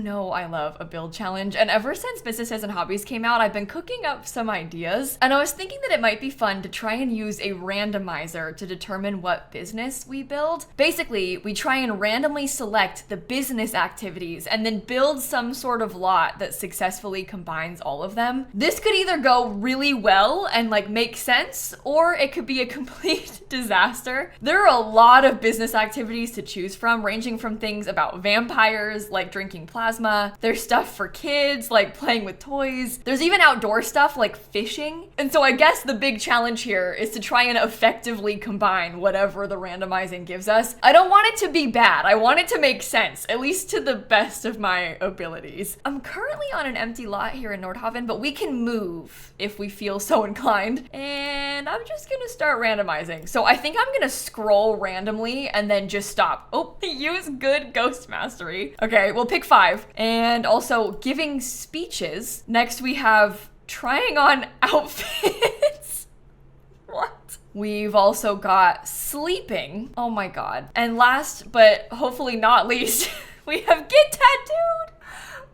know I love a build challenge, and ever since Businesses and Hobbies came out, I've been cooking up some ideas, and I was thinking that it might be fun to try and use a randomizer to determine what business we build. Basically, we try and randomly select the business activities and then build some sort of lot that successfully combines all of them. This could either go really well and like make sense, or it could be a complete disaster. There are a lot of business activities to choose from, ranging from things about vampires like drinking plasma. There's stuff for kids like playing with toys. There's even outdoor stuff like fishing. And so I guess the big challenge here is to try and effectively combine whatever the randomizing gives us. I don't want it to be bad. I want it to make sense, at least to the best of my abilities. I'm currently on an empty lot here in Nordhaven, but we can move if we feel so inclined. And I'm just gonna start randomizing. So I think I'm gonna scroll randomly and then just stop. Oh, use good ghost mastery. Okay, we'll pick 5. And also giving speeches. Next we have trying on outfits. What? We've also got sleeping. Oh my god. And last, but hopefully not least, we have get tattooed.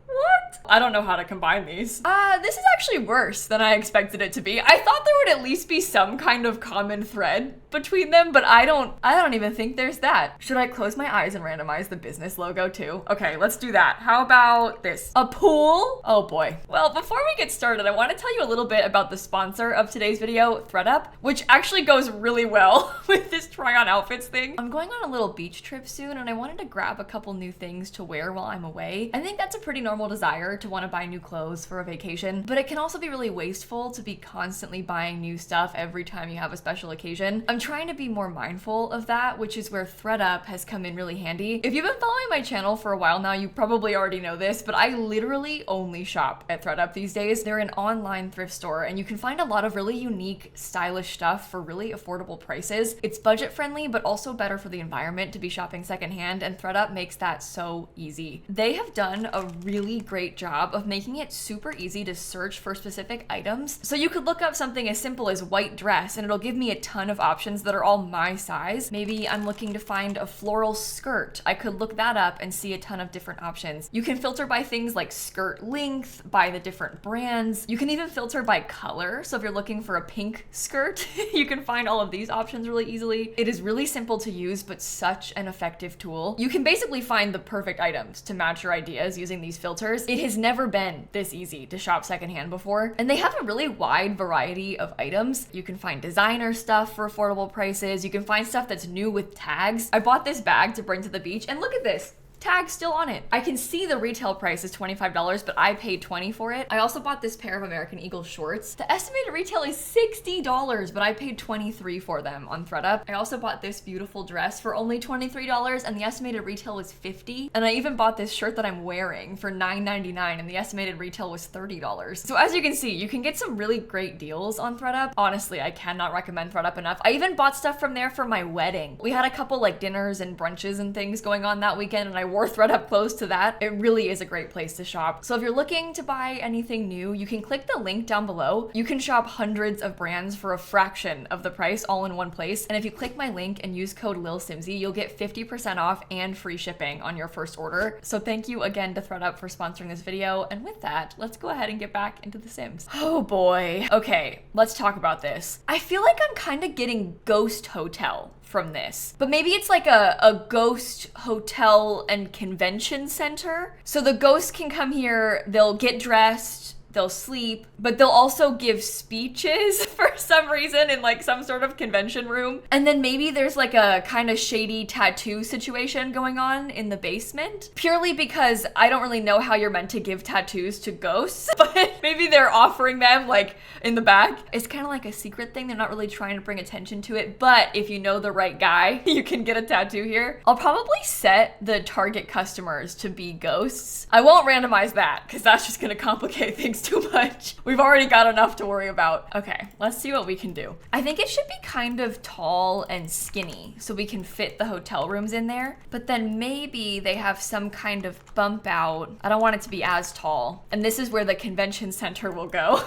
What? I don't know how to combine these. This is actually worse than I expected it to be. I thought there would at least be some kind of common thread between them, but I don't even think there's that. Should I close my eyes and randomize the business logo too? Okay, let's do that. How about this? A pool? Oh boy. Well, before we get started, I want to tell you a little bit about the sponsor of today's video, ThredUp, which actually goes really well with this try on outfits thing. I'm going on a little beach trip soon, and I wanted to grab a couple new things to wear while I'm away. I think that's a pretty normal desire to want to buy new clothes for a vacation, but it can also be really wasteful to be constantly buying new stuff every time you have a special occasion. I'm trying to be more mindful of that, which is where ThredUp has come in really handy. If you've been following my channel for a while now, you probably already know this, but I literally only shop at ThredUp these days. They're an online thrift store, and you can find a lot of really unique, stylish stuff for really affordable prices. It's budget friendly, but also better for the environment to be shopping secondhand, and ThredUp makes that so easy. They have done a really great job of making it super easy to search for specific items. So you could look up something as simple as white dress and it'll give me a ton of options that are all my size. Maybe I'm looking to find a floral skirt. I could look that up and see a ton of different options. You can filter by things like skirt length, by the different brands. You can even filter by color. So if you're looking for a pink skirt, you can find all of these options really easily. It is really simple to use, but such an effective tool. You can basically find the perfect items to match your ideas using these filters. It has never been this easy to shop secondhand before, and they have a really wide variety of items. You can find designer stuff for affordable prices. You can find stuff that's new with tags. I bought this bag to bring to the beach, and look at this. Tag still on it. I can see the retail price is $25, but I paid $20 for it. I also bought this pair of American Eagle shorts. The estimated retail is $60, but I paid $23 for them on ThredUp. I also bought this beautiful dress for only $23, and the estimated retail was $50. And I even bought this shirt that I'm wearing for $9.99, and the estimated retail was $30. So as you can see, you can get some really great deals on ThredUp. Honestly, I cannot recommend ThredUp enough. I even bought stuff from there for my wedding. We had a couple like dinners and brunches and things going on that weekend, and I wore ThredUp clothes to that. It really is a great place to shop. So if you're looking to buy anything new, you can click the link down below. You can shop hundreds of brands for a fraction of the price all in one place. And if you click my link and use code lilsimsie, you'll get 50% off and free shipping on your first order. So thank you again to ThredUp for sponsoring this video. And with that, let's go ahead and get back into The Sims. Oh boy. Okay, let's talk about this. I feel like I'm kind of getting Ghost Hotel from this, but maybe it's like a ghost hotel and convention center. So the ghosts can come here, they'll get dressed, they'll sleep, but they'll also give speeches for some reason in like some sort of convention room. And then maybe there's like a kind of shady tattoo situation going on in the basement, purely because I don't really know how you're meant to give tattoos to ghosts, but maybe they're offering them like in the back. It's kind of like a secret thing. They're not really trying to bring attention to it, but if you know the right guy, you can get a tattoo here. I'll probably set the target customers to be ghosts. I won't randomize that because that's just gonna complicate things too much. We've already got enough to worry about. Okay, let's see what we can do. I think it should be kind of tall and skinny so we can fit the hotel rooms in there, but then maybe they have some kind of bump out. I don't want it to be as tall. And this is where the convention center will go.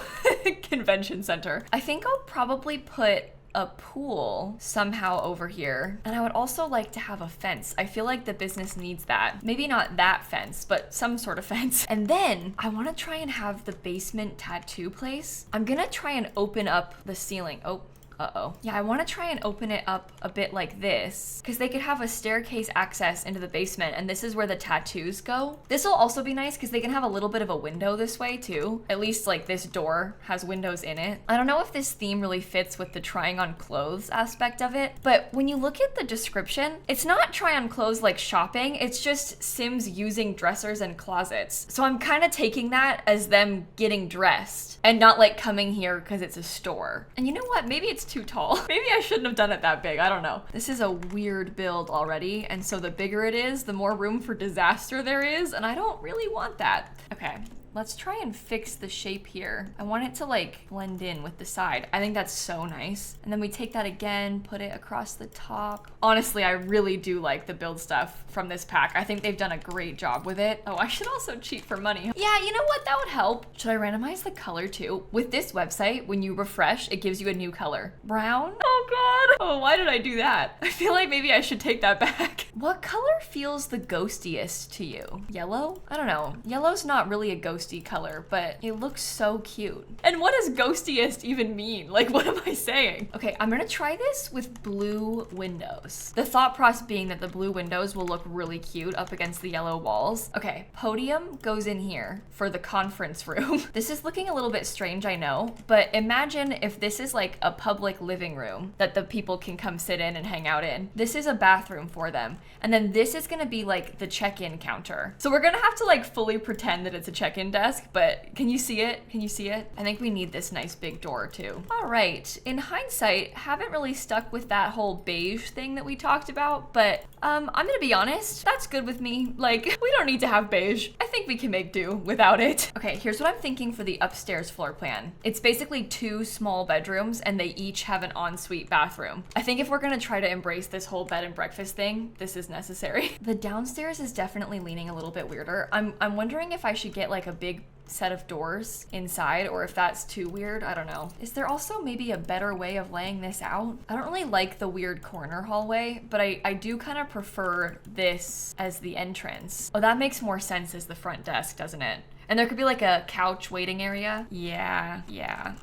Convention center. I think I'll probably put a pool somehow over here. And I would also like to have a fence. I feel like the business needs that. Maybe not that fence, but some sort of fence. And then I want to try and have the basement tattoo place. I'm gonna try and open up the ceiling. Oh. Uh-oh. Yeah, I want to try and open it up a bit like this because they could have a staircase access into the basement, and this is where the tattoos go. This will also be nice because they can have a little bit of a window this way too. At least like this door has windows in it. I don't know if this theme really fits with the trying on clothes aspect of it, but when you look at the description, it's not try on clothes like shopping. It's just Sims using dressers and closets. So I'm kind of taking that as them getting dressed and not like coming here because it's a store. And you know what? Maybe it's too tall. Maybe I shouldn't have done it that big. I don't know. This is a weird build already, and so the bigger it is, the more room for disaster there is, and I don't really want that. Okay. Let's try and fix the shape here. I want it to like blend in with the side. I think that's so nice. And then we take that again, put it across the top. Honestly, I really do like the build stuff from this pack. I think they've done a great job with it. Oh, I should also cheat for money. Yeah, you know what? That would help. Should I randomize the color too? With this website, when you refresh, it gives you a new color. Brown? Oh God. Oh, why did I do that? I feel like maybe I should take that back. What color feels the ghostiest to you? Yellow? I don't know. Yellow's not really a ghosty color, but it looks so cute. And what does ghostiest even mean? Like, what am I saying? Okay, I'm gonna try this with blue windows. The thought process being that the blue windows will look really cute up against the yellow walls. Okay, podium goes in here for the conference room. This is looking a little bit strange, I know, but imagine if this is like a public living room that the people can come sit in and hang out in. This is a bathroom for them. And then this is gonna be like the check-in counter. So we're gonna have to like fully pretend that it's a check-in desk, but can you see it? Can you see it? I think we need this nice big door too. All right, in hindsight, haven't really stuck with that whole beige thing that we talked about, but I'm gonna be honest, that's good with me. Like, we don't need to have beige. I think we can make do without it. Okay, here's what I'm thinking for the upstairs floor plan. It's basically 2 small bedrooms and they each have an ensuite bathroom. I think if we're gonna try to embrace this whole bed and breakfast thing, this is necessary. The downstairs is definitely leaning a little bit weirder. I'm wondering if I should get like a big set of doors inside or if that's too weird. I don't know. Is there also maybe a better way of laying this out? I don't really like the weird corner hallway, but I do kind of prefer this as the entrance. Oh, that makes more sense as the front desk, doesn't it? And there could be like a couch waiting area. Yeah,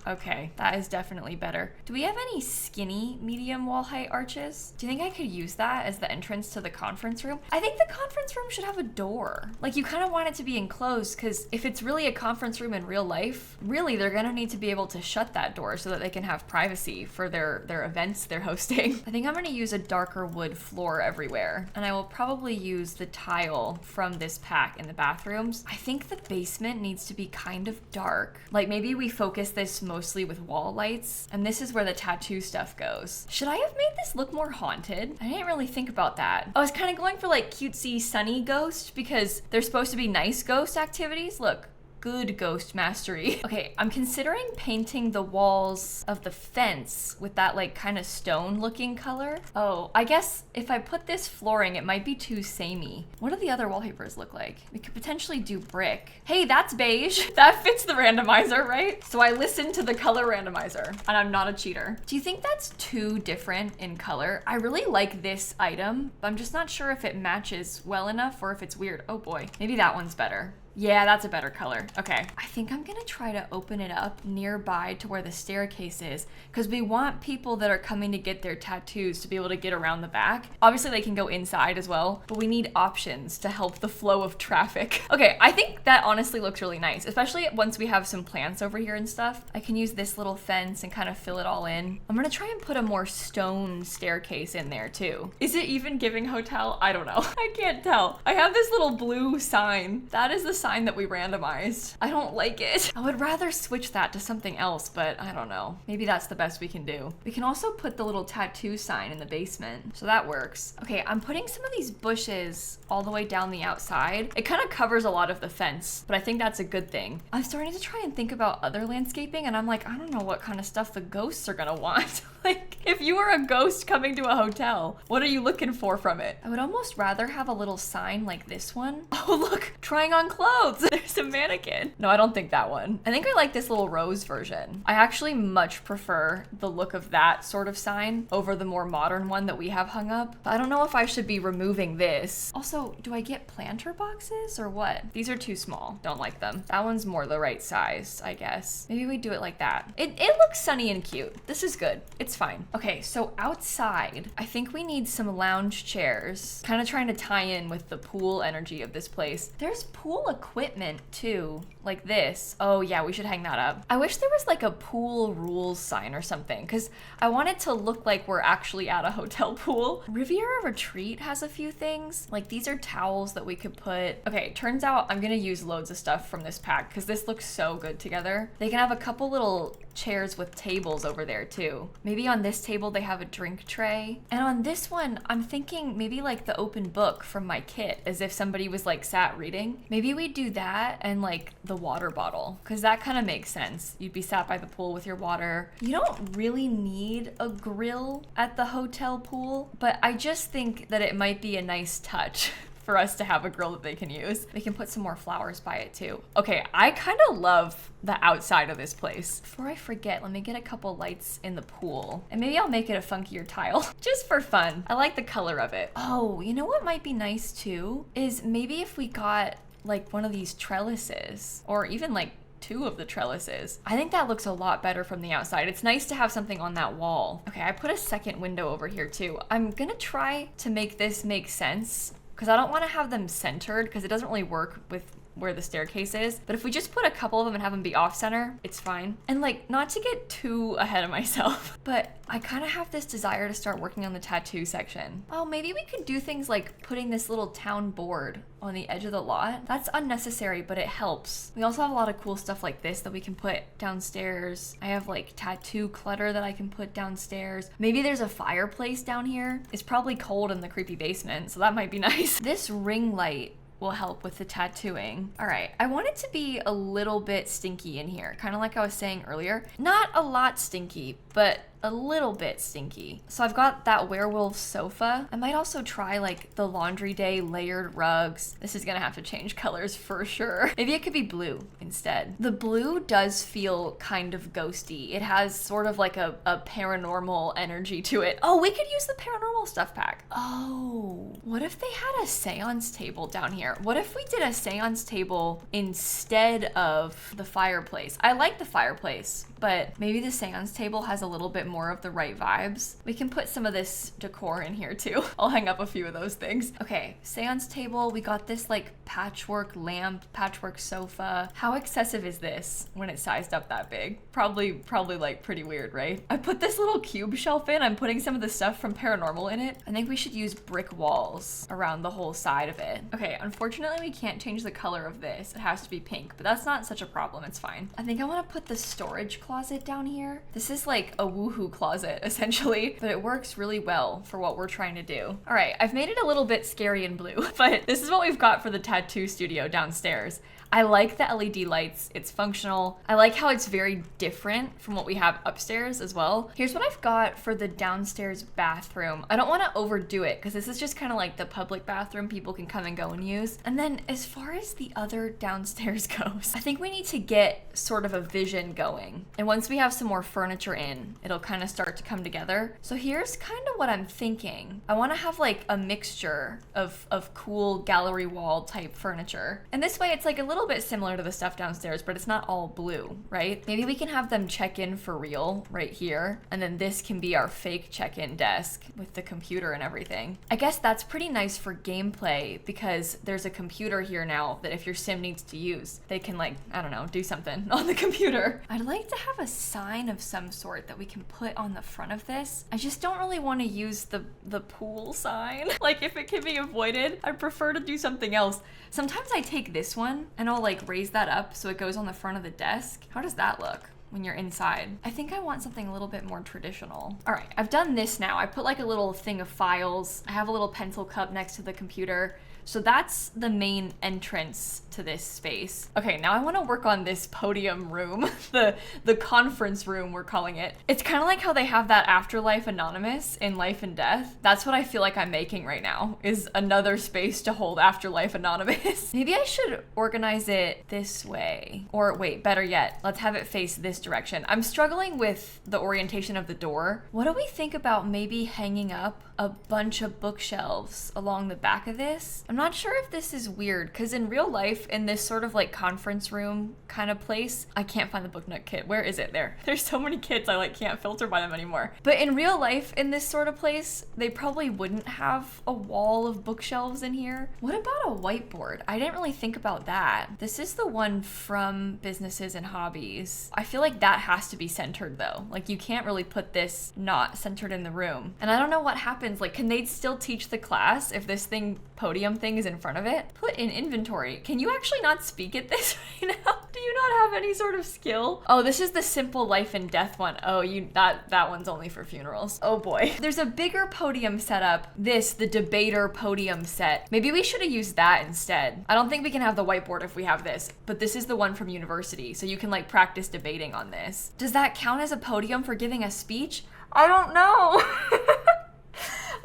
okay. That is definitely better. Do we have any skinny medium wall height arches? Do you think I could use that as the entrance to the conference room? I think the conference room should have a door. Like, you kind of want it to be enclosed because if it's really a conference room in real life, really they're gonna need to be able to shut that door so that they can have privacy for their events they're hosting. I think I'm gonna use a darker wood floor everywhere. And I will probably use the tile from this pack in the bathrooms. I think the basement needs to be kind of dark. Like, maybe we focus this mostly with wall lights, and this is where the tattoo stuff goes. Should I have made this look more haunted? I didn't really think about that. I was kind of going for like cutesy sunny ghost because they're supposed to be nice ghost activities. Look. Good ghost mastery. Okay, I'm considering painting the walls of the fence with that like kind of stone looking color. Oh, I guess if I put this flooring, it might be too samey. What do the other wallpapers look like? We could potentially do brick. Hey, that's beige. That fits the randomizer, right? So I listened to the color randomizer and I'm not a cheater. Do you think that's too different in color? I really like this item, but I'm just not sure if it matches well enough or if it's weird. Oh boy, maybe that one's better. Yeah, that's a better color. Okay. I think I'm gonna try to open it up nearby to where the staircase is because we want people that are coming to get their tattoos to be able to get around the back. Obviously, they can go inside as well, but we need options to help the flow of traffic. Okay, I think that honestly looks really nice, especially once we have some plants over here and stuff. I can use this little fence and kind of fill it all in. I'm gonna try and put a more stone staircase in there too. Is it even giving hotel? I don't know. I can't tell. I have this little blue sign. That is the sign that we randomized. I don't like it. I would rather switch that to something else, but I don't know. Maybe that's the best we can do. We can also put the little tattoo sign in the basement, so that works. Okay, I'm putting some of these bushes all the way down the outside. It kind of covers a lot of the fence, but I think that's a good thing. I'm starting to try and think about other landscaping, and I'm like, I don't know what kind of stuff the ghosts are gonna want. Like, if you were a ghost coming to a hotel, what are you looking for from it? I would almost rather have a little sign like this one. Oh, look, trying on clothes. clothes. There's a mannequin. No, I don't think that one. I think I like this little rose version. I actually much prefer the look of that sort of sign over the more modern one that we have hung up. I don't know if I should be removing this. Also, do I get planter boxes or what? These are too small. Don't like them. That one's more the right size, I guess. Maybe we do it like that. It looks sunny and cute. This is good. It's fine. Okay, so outside, I think we need some lounge chairs. Kind of trying to tie in with the pool energy of this place. There's pool equipment too, like this. Oh yeah, we should hang that up. I wish there was like a pool rules sign or something, because I want it to look like we're actually at a hotel pool. Riviera Retreat has a few things. Like these are towels that we could put. Okay, turns out I'm gonna use loads of stuff from this pack because this looks so good together. They can have a couple little chairs with tables over there too. Maybe on this table they have a drink tray. And on this one, I'm thinking maybe like the open book from my kit, as if somebody was like sat reading. Maybe we do that and like the water bottle, because that kind of makes sense. You'd be sat by the pool with your water. You don't really need a grill at the hotel pool, but I just think that it might be a nice touch for us to have a grill that they can use. We can put some more flowers by it too. Okay, I kind of love the outside of this place. Before I forget, let me get a couple lights in the pool, and maybe I'll make it a funkier tile just for fun. I like the color of it. Oh, you know what might be nice too? Is maybe if we got like one of these trellises, or even like 2 of the trellises. I think that looks a lot better from the outside. It's nice to have something on that wall. Okay, I put a second window over here too. I'm gonna try to make this make sense, because I don't want to have them centered, because it doesn't really work with where the staircase is. But if we just put a couple of them and have them be off center, it's fine. And like, not to get too ahead of myself, but I kind of have this desire to start working on the tattoo section. Oh, maybe we could do things like putting this little town board on the edge of the lot. That's unnecessary, but it helps. We also have a lot of cool stuff like this that we can put downstairs. I have like tattoo clutter that I can put downstairs. Maybe there's a fireplace down here. It's probably cold in the creepy basement, so that might be nice. This ring light will help with the tattooing. All right, I want it to be a little bit stinky in here, kind of like I was saying earlier. Not a lot stinky, but a little bit stinky. So I've got that werewolf sofa. I might also try like the laundry day layered rugs. This is gonna have to change colors for sure. Maybe it could be blue instead. The blue does feel kind of ghosty. It has sort of like a paranormal energy to it. Oh, we could use the paranormal stuff pack. Oh, what if they had a seance table down here? What if we did a seance table instead of the fireplace? I like the fireplace, but maybe the seance table has a little bit more of the right vibes. We can put some of this decor in here too. I'll hang up a few of those things. Okay, seance table. We got this like patchwork lamp, patchwork sofa. How excessive is this when it's sized up that big? Probably like pretty weird, right? I put this little cube shelf in. I'm putting some of the stuff from Paranormal in it. I think we should use brick walls around the whole side of it. Okay, unfortunately we can't change the color of this. It has to be pink, but that's not such a problem. It's fine. I think I want to put the storage closet down here. This is like a woohoo closet essentially, but it works really well for what we're trying to do. All right, I've made it a little bit scary and blue, but this is what we've got for the tattoo studio downstairs. I like the LED lights, it's functional. I like how it's very different from what we have upstairs as well. Here's what I've got for the downstairs bathroom. I don't want to overdo it because this is just kind of like the public bathroom people can come and go and use. And then as far as the other downstairs goes, I think we need to get sort of a vision going. And once we have some more furniture in, it'll kind of start to come together. So here's kind of what I'm thinking. I want to have like a mixture of cool gallery wall type furniture. And this way it's like a little bit similar to the stuff downstairs, but it's not all blue, right? Maybe we can have them check in for real right here. And then this can be our fake check-in desk with the computer and everything. I guess that's pretty nice for gameplay because there's a computer here now that if your sim needs to use, they can like, I don't know, do something on the computer. I'd like to have a sign of some sort that we can put on the front of this. I just don't really want to use the pool sign. Like if it can be avoided, I prefer to do something else. Sometimes I take this one and I'll like raise that up so it goes on the front of the desk. How does that look when you're inside? I think I want something a little bit more traditional. All right, I've done this now. I put like a little thing of files. I have a little pencil cup next to the computer. So that's the main entrance to this space. Okay, now I want to work on this podium room, the conference room we're calling it. It's kind of like how they have that Afterlife Anonymous in Life and Death. That's what I feel like I'm making right now, is another space to hold Afterlife Anonymous. Maybe I should organize it this way. Or wait, better yet, let's have it face this direction. I'm struggling with the orientation of the door. What do we think about maybe hanging up a bunch of bookshelves along the back of this? I'm not sure if this is weird, because in real life, in this sort of like conference room kind of place, I can't find the book nook kit. Where is it? There. There's so many kits I like can't filter by them anymore. But in real life, in this sort of place, they probably wouldn't have a wall of bookshelves in here. What about a whiteboard? I didn't really think about that. This is the one from Businesses and Hobbies. I feel like that has to be centered though. Like you can't really put this not centered in the room. And I don't know what happens. Like, can they still teach the class if this podium thing is in front of it? Put in inventory. Can you actually not speak at this right now? Do you not have any sort of skill? Oh, this is the simple life and death one. Oh, that one's only for funerals. Oh boy. There's a bigger podium setup. The debater podium set. Maybe we should have used that instead. I don't think we can have the whiteboard if we have this, but this is the one from university, so you can like practice debating on this. Does that count as a podium for giving a speech? I don't know.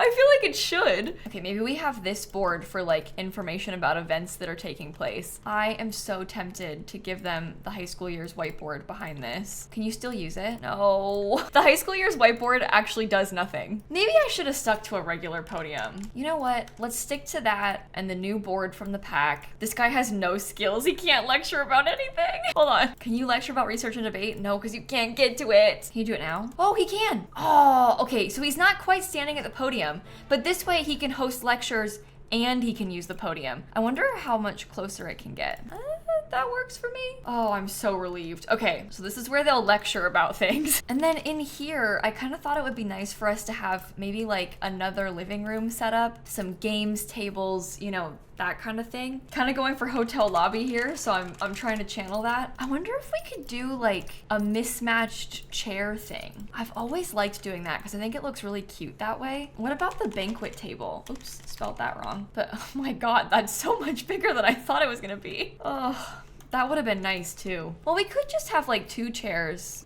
I feel like it should. Okay, maybe we have this board for like information about events that are taking place. I am so tempted to give them the high school year's whiteboard behind this. Can you still use it? No. The high school year's whiteboard actually does nothing. Maybe I should have stuck to a regular podium. You know what? Let's stick to that and the new board from the pack. This guy has no skills. He can't lecture about anything. Hold on. Can you lecture about research and debate? No, because you can't get to it. Can you do it now? Oh, he can. Oh, okay. So he's not quite standing at the podium, but this way he can host lectures and he can use the podium. I wonder how much closer it can get. That works for me. Oh, I'm so relieved. Okay, so this is where they'll lecture about things. And then in here, I kind of thought it would be nice for us to have maybe like another living room set up, some games tables, you know, that kind of thing. Kind of going for hotel lobby here, so I'm trying to channel that. I wonder if we could do like a mismatched chair thing. I've always liked doing that because I think it looks really cute that way. What about the banquet table? Oops, spelled that wrong. But oh my God, that's so much bigger than I thought it was gonna be. Oh. That would have been nice too. Well, we could just have like two chairs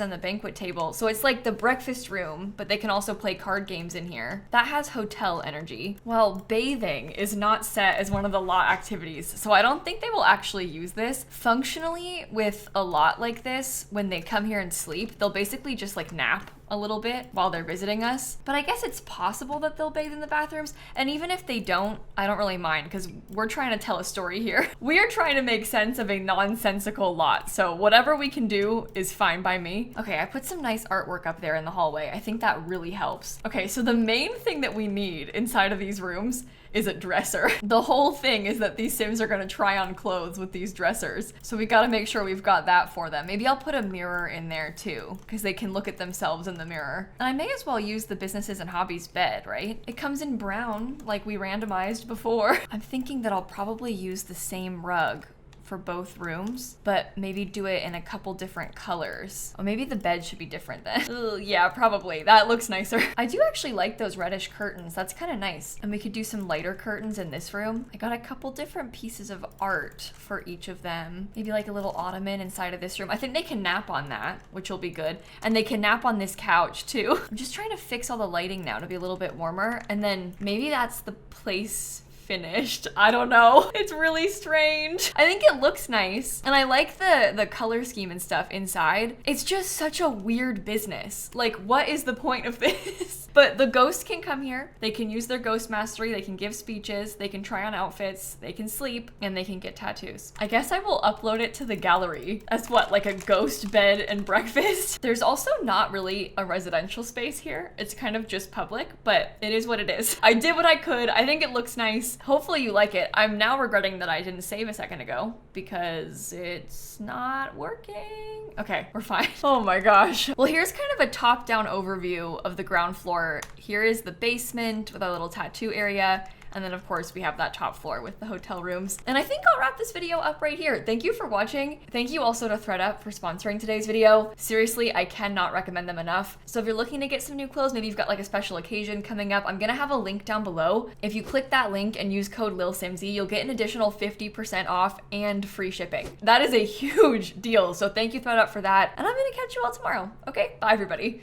on the banquet table. So it's like the breakfast room, but they can also play card games in here. That has hotel energy. Well, bathing is not set as one of the lot activities, so I don't think they will actually use this. Functionally, with a lot like this, when they come here and sleep, they'll basically just like nap a little bit while they're visiting us. But I guess it's possible that they'll bathe in the bathrooms. And even if they don't, I don't really mind because we're trying to tell a story here. We are trying to make sense of a nonsensical lot. So whatever we can do is fine by me. Okay, I put some nice artwork up there in the hallway. I think that really helps. Okay, so the main thing that we need inside of these rooms is a dresser. The whole thing is that these Sims are gonna try on clothes with these dressers. So we gotta make sure we've got that for them. Maybe I'll put a mirror in there too, because they can look at themselves in the mirror. And I may as well use the Businesses and Hobbies bed, right? It comes in brown, like we randomized before. I'm thinking that I'll probably use the same rug for both rooms, but maybe do it in a couple different colors. Or maybe the bed should be different then. Ugh, yeah, probably. That looks nicer. I do actually like those reddish curtains. That's kind of nice. And we could do some lighter curtains in this room. I got a couple different pieces of art for each of them. Maybe like a little ottoman inside of this room. I think they can nap on that, which will be good. And they can nap on this couch too. I'm just trying to fix all the lighting now to be a little bit warmer. And then maybe that's the place finished. I don't know. It's really strange. I think it looks nice. And I like the color scheme and stuff inside. It's just such a weird business. Like, what is the point of this? But the ghosts can come here. They can use their ghost mastery. They can give speeches. They can try on outfits. They can sleep. And they can get tattoos. I guess I will upload it to the gallery as what, like a ghost bed and breakfast? There's also not really a residential space here. It's kind of just public, but it is what it is. I did what I could. I think it looks nice. Hopefully you like it. I'm now regretting that I didn't save a second ago because it's not working. Okay, we're fine. Oh my gosh. Well, here's kind of a top-down overview of the ground floor. Here is the basement with a little tattoo area. And then of course we have that top floor with the hotel rooms. And I think I'll wrap this video up right here. Thank you for watching. Thank you also to ThredUp for sponsoring today's video. Seriously, I cannot recommend them enough. So if you're looking to get some new clothes, maybe you've got like a special occasion coming up, I'm gonna have a link down below. If you click that link and use code lilsimsie, you'll get an additional 50% off and free shipping. That is a huge deal. So thank you ThredUp for that. And I'm gonna catch you all tomorrow. Okay, bye everybody.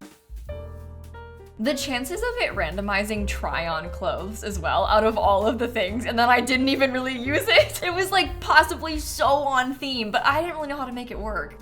The chances of it randomizing try-on clothes as well out of all of the things, and then I didn't even really use it. It was like possibly so on theme, but I didn't really know how to make it work.